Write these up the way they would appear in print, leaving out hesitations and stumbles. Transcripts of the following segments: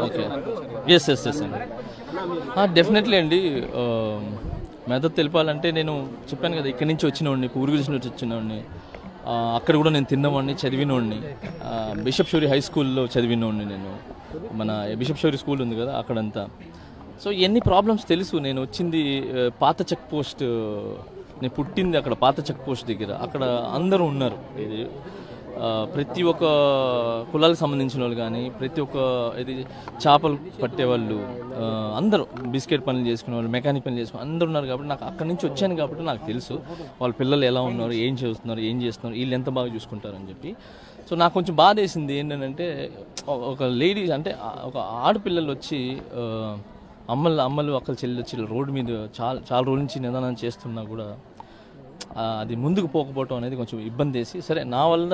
Okay yes yes yes అండి definitely అండి. మెదడు తెలిపాలంటే నేను చెప్పాను కదా, ఇక్కడి నుంచి వచ్చినవాడిని, పూర్వీకుల నుంచి వచ్చినవాడిని. అక్కడ కూడా నేను తిన్నవాడిని, చదివినవాడిని. బిషప్ షోరీ హై స్కూల్లో చదివినవాడిని నేను. మన బిషప్ షోరీ స్కూల్ ఉంది కదా అక్కడంతా. సో ఎన్ని ప్రాబ్లమ్స్ తెలుసు. నేను వచ్చింది పాత చెక్ పోస్ట్, నేను పుట్టింది అక్కడ పాత చెక్ పోస్ట్ దగ్గర. అక్కడ అందరూ ఉన్నారు. ఇది ప్రతి ఒక్క కులాలకు సంబంధించిన వాళ్ళు కానీ, ప్రతి ఒక్క ఇది చేపలు పట్టేవాళ్ళు అందరూ, బిస్కెట్ పనులు చేసుకునే వాళ్ళు, మెకానిక్ పనులు చేసుకుని అందరూ ఉన్నారు. కాబట్టి నాకు అక్కడి నుంచి వచ్చాను కాబట్టి నాకు తెలుసు వాళ్ళ పిల్లలు ఎలా ఉన్నారు, ఏం చేస్తున్నారు, ఏం చేస్తున్నారు, వీళ్ళు ఎంత బాగా చూసుకుంటారని చెప్పి. సో నాకు కొంచెం బాధ వేసింది ఏంటంటే, ఒక లేడీ అంటే ఒక ఆడపిల్లలు వచ్చి అమ్మలు అక్కలు చెల్లి వచ్చి రోడ్డు మీద చాలా రోజుల నుంచి నిదానం చేస్తున్నా కూడా అది ముందుకు పోకపోవటం అనేది కొంచెం ఇబ్బంది వేసి, సరే నా వల్ల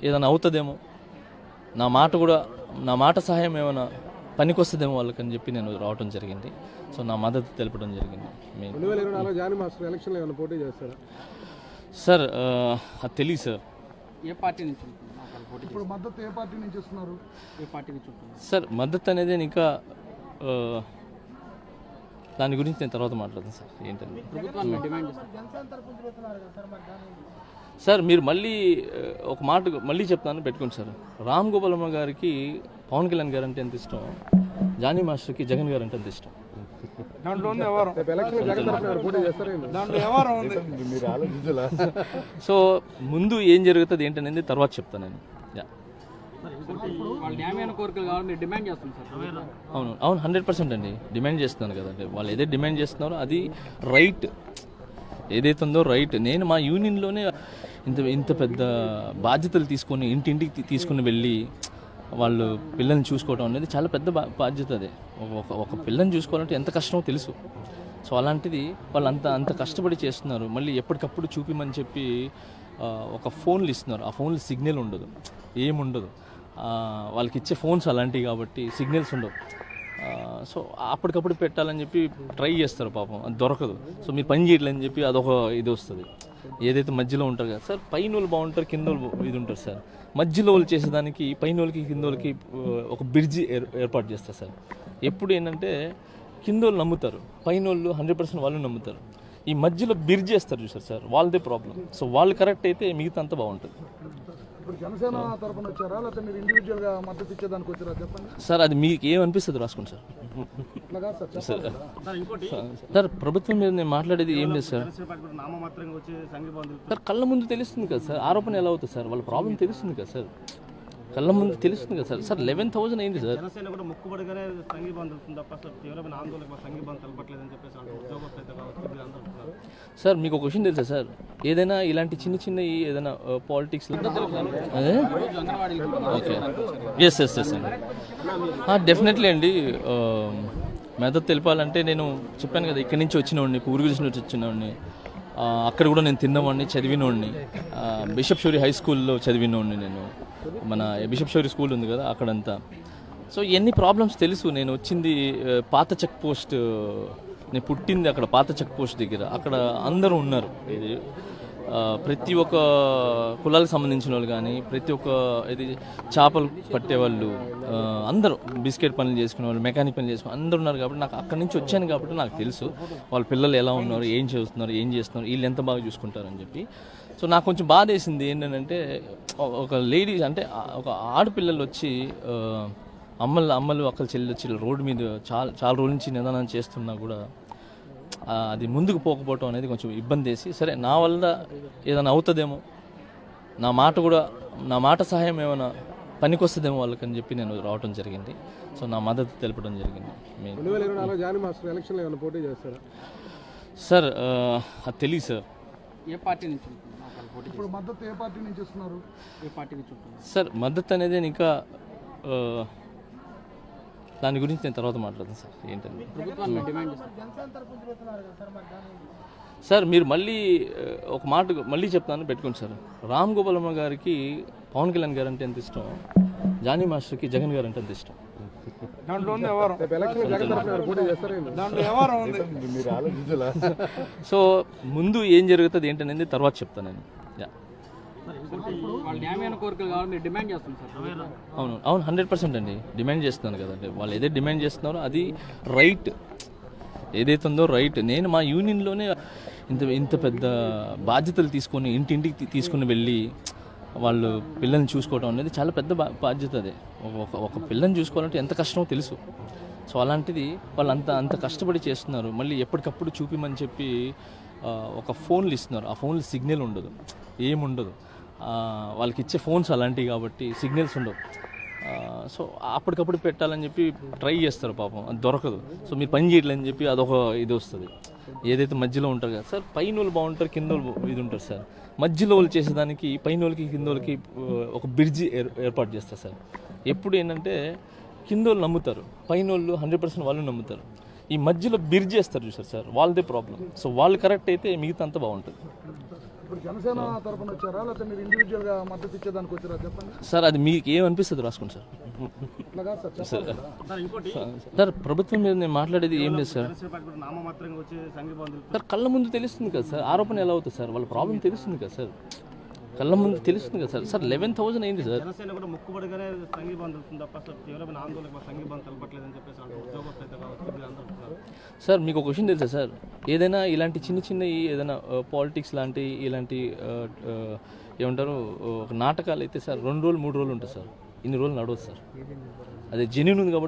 ఏదైనా అవుతుందేమో, నా మాట సహాయం ఏమైనా పనికొస్తుందేమో వాళ్ళకని చెప్పి నేను రావడం జరిగింది. సో నా మద్దతు తెలపడం జరిగింది. సార్ అది తెలియదు సార్. ఏ పార్టీ నుంచి ఇప్పుడు మద్దతు, ఏ పార్టీ నుంచి వస్తున్నారు? ఏ పార్టీ నుంచి సార్ మద్దతు అనేది ఇంకా దాని గురించి నేను తర్వాత మాట్లాడతాను సార్. ఏంటంటే సార్ మీరు మళ్ళీ ఒక మాట మళ్ళీ చెప్తాను, పెట్టుకోండి సార్. రామ్ గోపాలమ్మ గారికి పవన్ కళ్యాణ్ గారు అంటే ఎంత ఇష్టం, జానీ మాస్టర్కి జగన్ గారు అంటే ఎంత ఇష్టం. సో ముందు ఏం జరుగుతుంది ఏంటనేది తర్వాత చెప్తాను నేను. అవును 100% అండి డిమాండ్ చేస్తున్నాను కదండి. వాళ్ళు ఏదైతే డిమాండ్ చేస్తున్నారో అది రైట్, ఏదైతే ఉందో రైట్. నేను మా యూనియన్లోనే ఇంత పెద్ద బాధ్యతలు తీసుకొని ఇంటింటికి తీసుకుని వెళ్ళి వాళ్ళు పిల్లల్ని చూసుకోవడం అనేది చాలా పెద్ద బాధ్యత. అదే ఒక పిల్లని చూసుకోవాలంటే ఎంత కష్టమో తెలుసు. సో అలాంటిది వాళ్ళు అంత కష్టపడి చేస్తున్నారు. మళ్ళీ ఎప్పటికప్పుడు చూపిమని చెప్పి ఒక ఫోన్లు ఇస్తున్నారు. ఆ ఫోన్లు సిగ్నల్ ఉండదు, ఏముండదు. వాళ్ళకి ఇచ్చే ఫోన్స్ అలాంటివి కాబట్టి సిగ్నల్స్ ఉండవు. సో అప్పటికప్పుడు పెట్టాలని చెప్పి ట్రై చేస్తారు, పాపం అది దొరకదు. సో మీరు పని చేయట్లేదని చెప్పి అదొక ఇది వస్తుంది. ఏదైతే మధ్యలో ఉంటారు కదా సార్, పైన వాళ్ళు బాగుంటారు, కింద వాళ్ళు ఇది ఉంటారు సార్. మధ్యలో వాళ్ళు చేసేదానికి పైన వాళ్ళకి కింద వాళ్ళకి ఒక బ్రిడ్జి ఏర్పాటు చేస్తారు సార్. ఎప్పుడు ఏంటంటే కింద వాళ్ళు నమ్ముతారు, పైన వాళ్ళు 100% వాళ్ళు నమ్ముతారు. ఈ మధ్యలో బ్రిడ్జ్ చేస్తారు చూసారు సార్, వాళ్ళదే ప్రాబ్లం. సో వాళ్ళు కరెక్ట్ అయితే మిగతా అంతా బాగుంటుంది. జనసేన తరపున వచ్చారా లేకపోతే మీరు ఇండివిజువల్ గా మద్దతు ఇచ్చేదానికి వచ్చారా చెప్పండి సార్. అది మీకు ఏమనిపిస్తుంది రాసుకోండి సార్. సార్ ప్రభుత్వం మీద నేను మాట్లాడేది ఏం లేదు సార్. సార్ కళ్ళ ముందు తెలుస్తుంది కదా సార్, ఆరోపణ ఎలా అవుతుంది సార్, వాళ్ళ ప్రాబ్లం తెలుస్తుంది కదా సార్, కళ్ళ ముందు తెలుస్తుంది కదా సార్. సార్ 11,000 అయింది సార్. సార్ మీకు ఒక క్వశ్చన్ తెలుసా సార్, ఏదైనా ఇలాంటి చిన్న ఏదైనా politics okay yes yes yes అండి డెఫినెట్లీ అండి. మెదడు తెలిపాలంటే నేను చెప్పాను కదా, ఇక్కడి నుంచి వచ్చినవాడిని, పూర్వీకుల నుంచి వచ్చినవాడిని. అక్కడ కూడా నేను తిన్నవాడిని, చదివినవాడిని. బిషప్ షోరీ హై స్కూల్లో చదివినవాడిని నేను. మన బిషప్ షోరీ స్కూల్ ఉంది కదా అక్కడంతా. సో ఎన్ని ప్రాబ్లమ్స్ తెలుసు. నేను వచ్చింది పాత చెక్ పోస్ట్, నేను పుట్టింది అక్కడ పాత చెక్ పోస్ట్ దగ్గర. అక్కడ అందరూ ఉన్నారు. ఇది ప్రతి ఒక్క కులాలకు సంబంధించిన వాళ్ళు కానీ, ప్రతి ఒక్క ఇది చేపలు పట్టేవాళ్ళు అందరూ, బిస్కెట్ పనులు చేసుకునే వాళ్ళు, మెకానిక్ పనులు చేసుకుని అందరూ ఉన్నారు. కాబట్టి నాకు అక్కడి నుంచి వచ్చాను కాబట్టి నాకు తెలుసు వాళ్ళ పిల్లలు ఎలా ఉన్నారు, ఏం చేస్తున్నారు, వీళ్ళు ఎంత బాగా చూసుకుంటారని చెప్పి. సో నాకు కొంచెం బాధ వేసింది ఏంటంటే, ఒక లేడీ అంటే ఒక ఆడపిల్లలు వచ్చి అమ్మలు అక్కలు చెల్లి వచ్చి రోడ్డు మీద చాలా రోజుల నుంచి నిదానం చేస్తున్నా కూడా అది ముందుకు పోకపోవటం అనేది కొంచెం ఇబ్బంది వేసి, సరే నా వల్ల ఏదైనా అవుతుందేమో, నా మాట సహాయం ఏమైనా పనికొస్తుందేమో వాళ్ళకని చెప్పి నేను రావడం జరిగింది. సో నా మద్దతు తెలపడం జరిగింది. సార్ అది తెలియదు సార్. ఏ పార్టీ నుంచి ఇప్పుడు మద్దతు, ఏ పార్టీ నుంచి వస్తున్నారు? ఏ పార్టీ నుంచి సార్ మద్దతు అనేది ఇంకా దాని గురించి నేను తర్వాత మాట్లాడతాను సార్. ఏంటంటే సార్ మీరు మళ్ళీ ఒక మాట మళ్ళీ చెప్తాను, పెట్టుకోండి సార్. రామ్ గోపాలమ్మ గారికి పవన్ కళ్యాణ్ గారు అంటే ఎంత ఇష్టం, జానీ మాస్టర్కి జగన్ గారు అంటే ఎంత ఇష్టం. సో ముందు ఏం జరుగుతుంది ఏంటనేది తర్వాత చెప్తాను నేను. వాళ్ళు న్యాయమైన కోరికలు కావాలని డిమాండ్ చేస్తుంది సార్. అవును అవును 100% అండి డిమాండ్ చేస్తున్నాను కదండి. వాళ్ళు ఏదైతే డిమాండ్ చేస్తున్నారో అది రైట్, ఏదైతే ఉందో రైట్. నేను మా యూనియన్లోనే ఇంత పెద్ద బాధ్యతలు తీసుకొని ఇంటింటికి తీసుకుని వెళ్ళి వాళ్ళు పిల్లల్ని చూసుకోవడం అనేది చాలా పెద్ద బాధ్యత. అదే ఒక పిల్లని చూసుకోవాలంటే ఎంత కష్టమో తెలుసు. సో అలాంటిది వాళ్ళు అంత కష్టపడి చేస్తున్నారు. మళ్ళీ ఎప్పటికప్పుడు చూపిమని చెప్పి ఒక ఫోన్లు ఇస్తున్నారు. ఆ ఫోన్లు సిగ్నల్ ఉండదు, ఏముండదు. వాళ్ళకి ఇచ్చే ఫోన్స్ అలాంటివి కాబట్టి సిగ్నల్స్ ఉండవు. సో అప్పటికప్పుడు పెట్టాలని చెప్పి ట్రై చేస్తారు, పాపం అది దొరకదు. సో మీరు పని చేయట్లేదని చెప్పి అదొక ఇది వస్తుంది. ఏదైతే మధ్యలో ఉంటారు కదా సార్, పైన వాళ్ళు బాగుంటారు, కింద వాళ్ళు ఇది ఉంటారు సార్. మధ్యలో వాళ్ళు చేసేదానికి పైన వాళ్ళకి కింద వాళ్ళకి ఒక బ్రిడ్జి ఏర్పాటు చేస్తారు సార్. ఎప్పుడు ఏంటంటే కింద వాళ్ళు నమ్ముతారు, పైన వాళ్ళు 100% వాళ్ళు నమ్ముతారు. ఈ మధ్యలో బ్రిడ్జ్ చేస్తారు చూసారు సార్, వాళ్ళదే ప్రాబ్లం. సో వాళ్ళు కరెక్ట్ అయితే మిగతా అంతా బాగుంటుంది. ఇప్పుడు జనసేన తరఫున వచ్చారా లేకపోతే మీరు ఇండివిజువల్గా మద్దతు ఇచ్చేదానికి వచ్చారా చెప్పండి సార్. అది మీకు ఏమనిపిస్తుంది రాసుకోండి సార్. ఇట్లా కాదు సార్, సార్ ప్రభుత్వం మీద నేను మాట్లాడేది ఏం లేదు సార్. సార్ కళ్ళ ముందు తెలుస్తుంది కదా సార్, ఆరోపణ ఎలా అవుతుంది సార్, వాళ్ళ ప్రాబ్లం తెలుస్తుంది కదా సార్, కళ్ళ ముందు తెలుస్తుంది కదా సార్. సార్ 11,000 అయింది సార్. జనసేన కూడా మొక్కుబడిగానే సంఘీభావం తెలుస్తుంది తప్ప సార్ తీవ్రమైన ఆందోళనకు సంఘీభావం తెలపట్లేదని చెప్పేసి సార్ మీకు ఒక విషయం తెలుసా సార్, ఏదైనా ఇలాంటి చిన్న ఏదైనా పాలిటిక్స్ ఇలాంటి ఏమంటారు నాటకాలు అయితే సార్ 2 రోజులు 3 రోజులు ఉంటుంది సార్. ఇన్ని రోజులు నడవదు సార్. అదే జెన్యూన్ ఉంది కాబట్టి